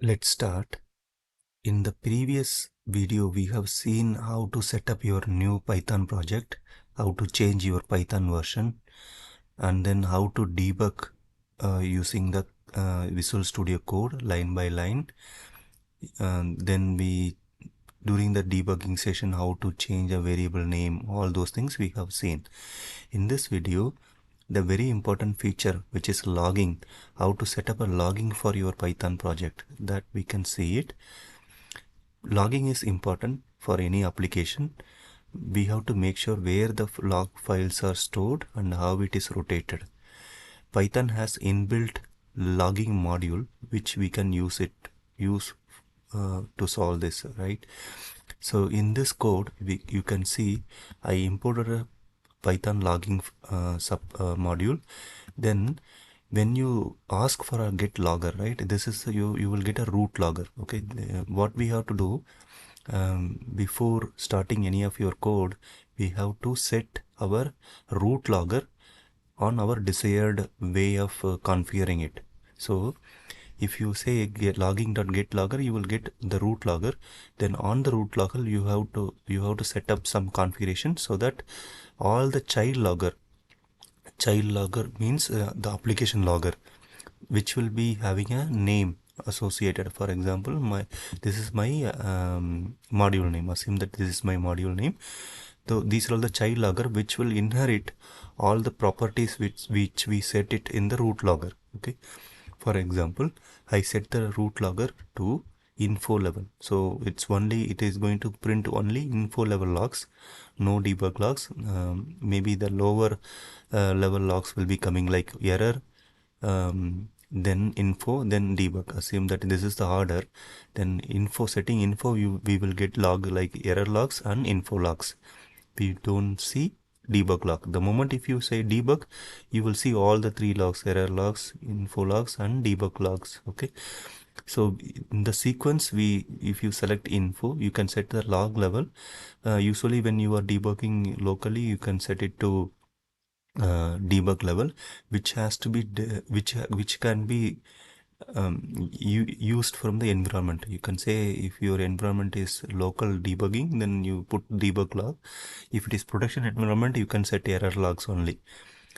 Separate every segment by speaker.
Speaker 1: Let's start. In the previous video, we have seen how to set up your new Python project, how to change your Python version, and then how to debug using the Visual Studio Code line by line. Then during the debugging session, how to change a variable name, all those things we have seen. In this video, the very important feature, which is logging, how to set up a logging for your Python project, that we can see it. Logging is important for any application. We have to make sure where the log files are stored and how it is rotated. Python has inbuilt logging module which we can use to solve this, right? So in this code, you can see I imported a Python logging module. Then when you ask for a get logger, right, this is you will get a root logger. Okay, what we have to do, before starting any of your code, we have to set our root logger on our desired way of configuring it. So if you say get logging.get logger, you will get the root logger. Then on the root logger, you have to set up some configuration so that all the child logger means the application logger, which will be having a name associated. For example, this is my module name. Assume that this is my module name. So these are all the child logger which will inherit all the properties which we set it in the root logger. Okay. For example, I set the root logger to info level. So it is going to print only info level logs, no debug logs. Maybe the lower level logs will be coming like error, then info, then debug. Assume that this is the order. Then we will get log like error logs and info logs. We don't see debug log. The moment if you say debug, you will see all the three logs: error logs, info logs, and debug logs. Okay. So in the sequence, if you select info, you can set the log level. Usually when you are debugging locally, you can set it to debug level, which has to be which can be used from the environment. You can say if your environment is local debugging, then you put debug log. If it is production environment, you can set error logs only,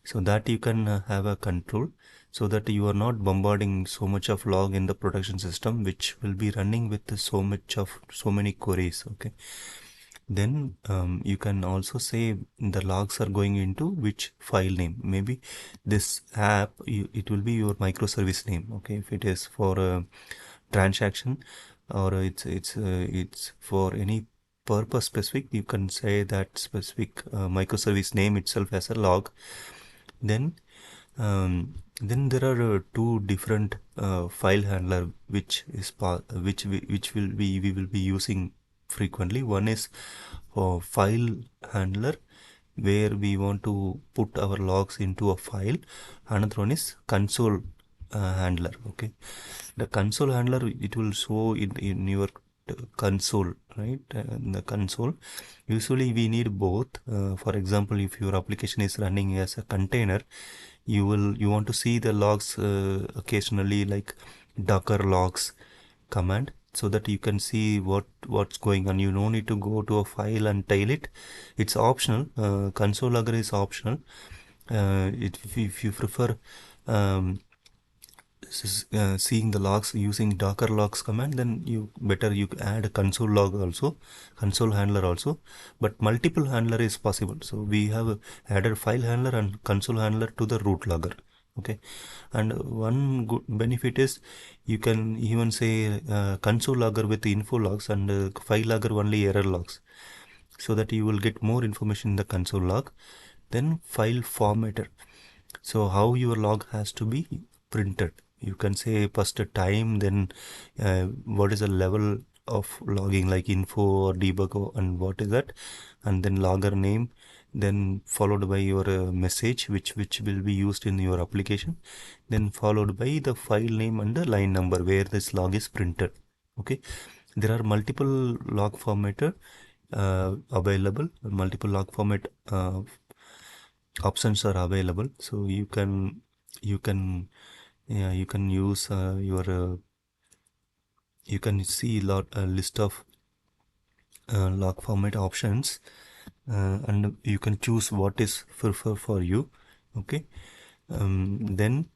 Speaker 1: so that you can have a control, so that you are not bombarding so much of log in the production system, which will be running with so many queries. Okay. Then you can also say the logs are going into which file name. Maybe this app, it will be your microservice name. Okay, if it is for a transaction, or it's for any purpose specific, you can say that specific microservice name itself as a log. Then there are two different file handler which we will be using frequently. One is file handler, where we want to put our logs into a file. Another one is console handler. Okay, the console handler, it will show in your console, right? In the console, usually we need both. For example, if your application is running as a container, you want to see the logs occasionally, like docker logs command, so that you can see what's going on. You don't need to go to a file and tail it. It's optional. Console logger is optional. If you prefer seeing the logs using docker logs command, then you add a console log also, console handler also. But multiple handler is possible, so we have added file handler and console handler to the root logger. Okay. And one good benefit is you can even say console logger with info logs, and file logger only error logs, so that you will get more information in the console log. Then file formatter. So how your log has to be printed. You can say first a time, then what is the level of logging, like info or debug, and what is that, and then logger name, then followed by your message which will be used in your application, then followed by the file name and the line number where this log is printed. Okay, there are multiple log formatter available, multiple log format options are available. So you can use your you can see a list of log format options, and you can choose what is prefer for you. Okay. Then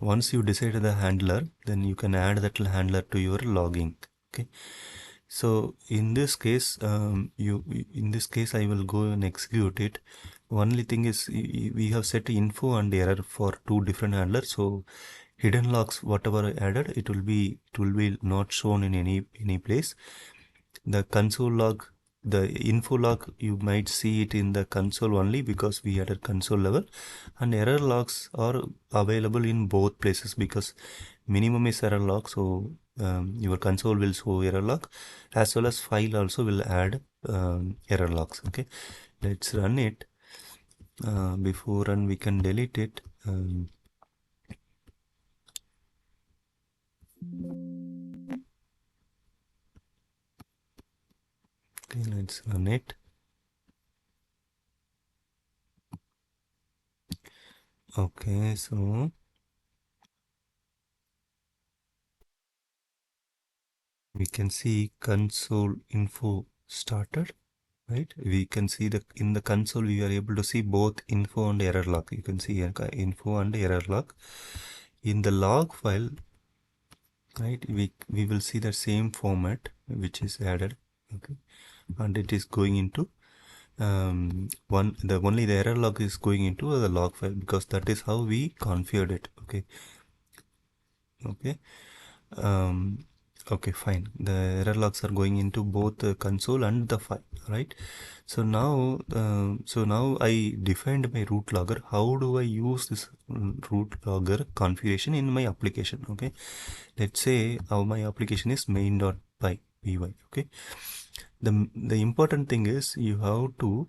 Speaker 1: once you decide the handler, then you can add that handler to your logging. Okay. So in this case, I will go and execute it. Only thing is we have set info and error for two different handlers. So hidden logs, whatever I added, it will be not shown in any place. The console log, the info log, you might see it in the console only because we added console level, and error logs are available in both places because minimum is error log. So your console will show error log, as well as file also will add error logs. Okay, let's run it. Before run, we can delete it. Okay, let's run it. Okay, so we can see console info started, right? We can see that in the console we are able to see both info and error log. You can see info and error log. In the log file, right, we will see the same format which is added. Okay, and it is going into only the error log is going into the log file because that is how we configured it. Okay. Okay. um, okay, fine. The error logs are going into both the console and the file, right? So now I defined my root logger. How do I use this root logger configuration in my application? Okay, let's say my application is main.py. Okay, the important thing is you have to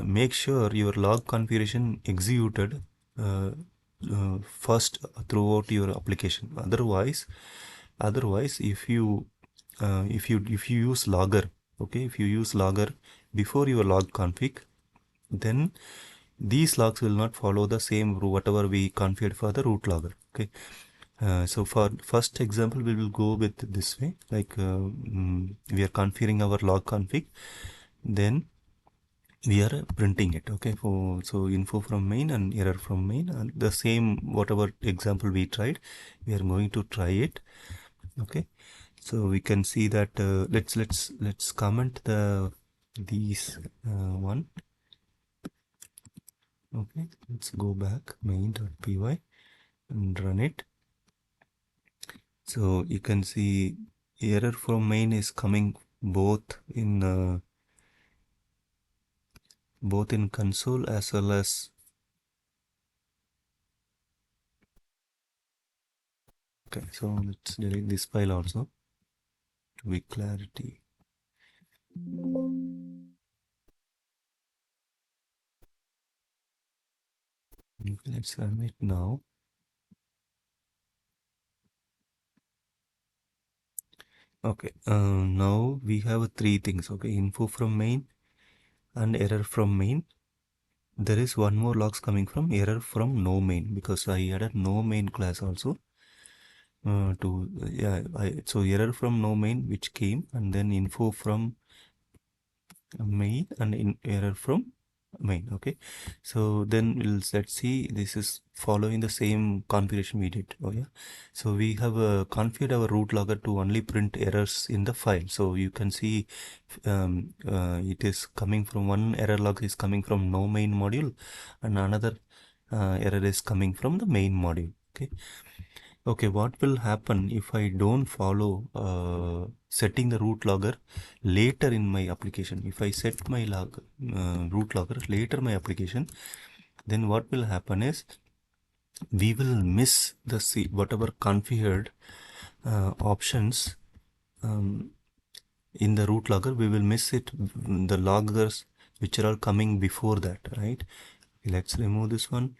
Speaker 1: make sure your log configuration executed first throughout your application. Otherwise if you use logger, okay, if you use logger before your log config, then these logs will not follow the same whatever we configured for the root logger. Okay. So for first example, we will go with this way, like we are configuring our log config, then we are printing it. Okay, so info from main and error from main, and the same whatever example we tried, we are going to try it. Okay, so we can see that let's comment these one. Okay, let's go back main.py and run it. So you can see error from main is coming both in console as well as. Okay, so let's delete this file also to be clarity. Okay, let's run it now. Okay, now we have three things. Okay, info from main and error from main. There is one more logs coming from error from no main because I added no main class also. So error from no main which came, and then info from main and error from main. Okay, so then let's see, this is following the same configuration we did. Oh yeah, so we have configured our root logger to only print errors in the file. So you can see it is coming from one error log is coming from no main module, and another error is coming from the main module. Okay. Okay, what will happen if I don't follow setting the root logger later in my application? If I set my root logger later my application, then what will happen is we will miss the whatever configured options in the root logger. We will miss it, the loggers which are all coming before that, right? Let's remove this one.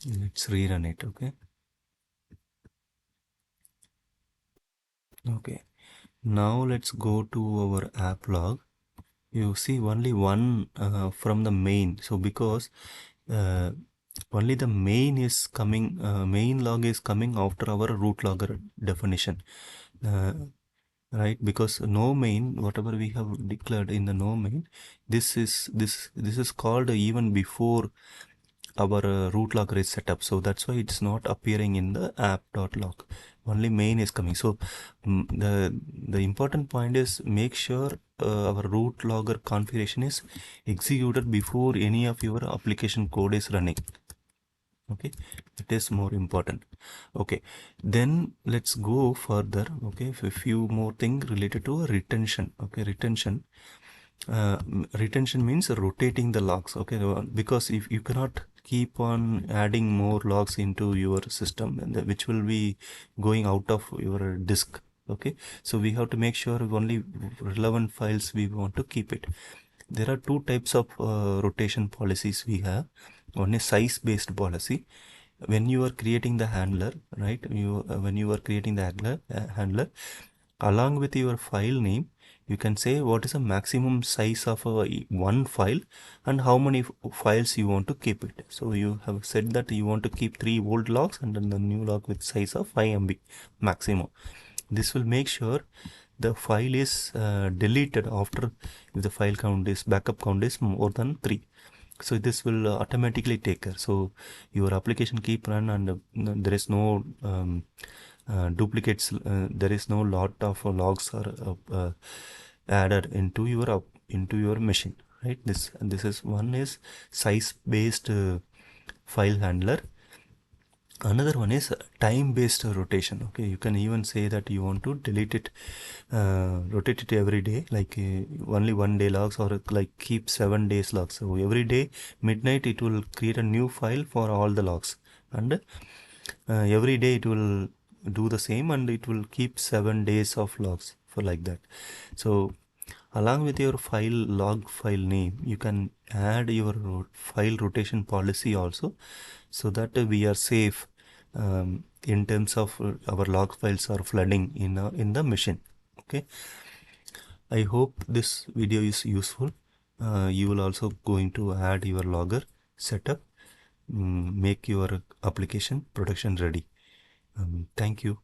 Speaker 1: Let's rerun it. Okay. Okay. Now let's go to our app log. You see only one from the main. So because Only the main is coming, main log is coming after our root logger definition, right? Because no main, whatever we have declared in the no main, this is called even before our root logger is set up. So that's why it's not appearing in the app.log. Only main is coming. So the important point is make sure our root logger configuration is executed before any of your application code is running. Okay, it is more important. Okay, then let's go further. Okay, a few more things related to retention. Okay, retention means rotating the logs. Okay, because if you cannot keep on adding more logs into your system, and which will be going out of your disk. Okay, so we have to make sure only relevant files we want to keep it. There are two types of rotation policies we have. One is size based policy. When you are creating the handler, right, when you are creating the handler along with your file name, you can say what is the maximum size of one file and how many files you want to keep it. So you have said that you want to keep 3 old logs and then the new log with size of 5 MB maximum. This will make sure the file is deleted after if the file count is backup count is more than 3. So this will automatically take care. So your application keep run and there is no duplicates. There is no lot of logs are added into your machine. Right. This is one is size based file handler. Another one is time based rotation. Okay, you can even say that you want to delete it, rotate it every day, like only 1 day logs, or like keep 7 days logs. So every day midnight it will create a new file for all the logs, and every day it will do the same and it will keep 7 days of logs for like that. So along with your log file name, you can add your file rotation policy also, so that we are safe in terms of our log files are flooding in the machine. Okay, I hope this video is useful. You will also going to add your logger setup, make your application production ready. Thank you.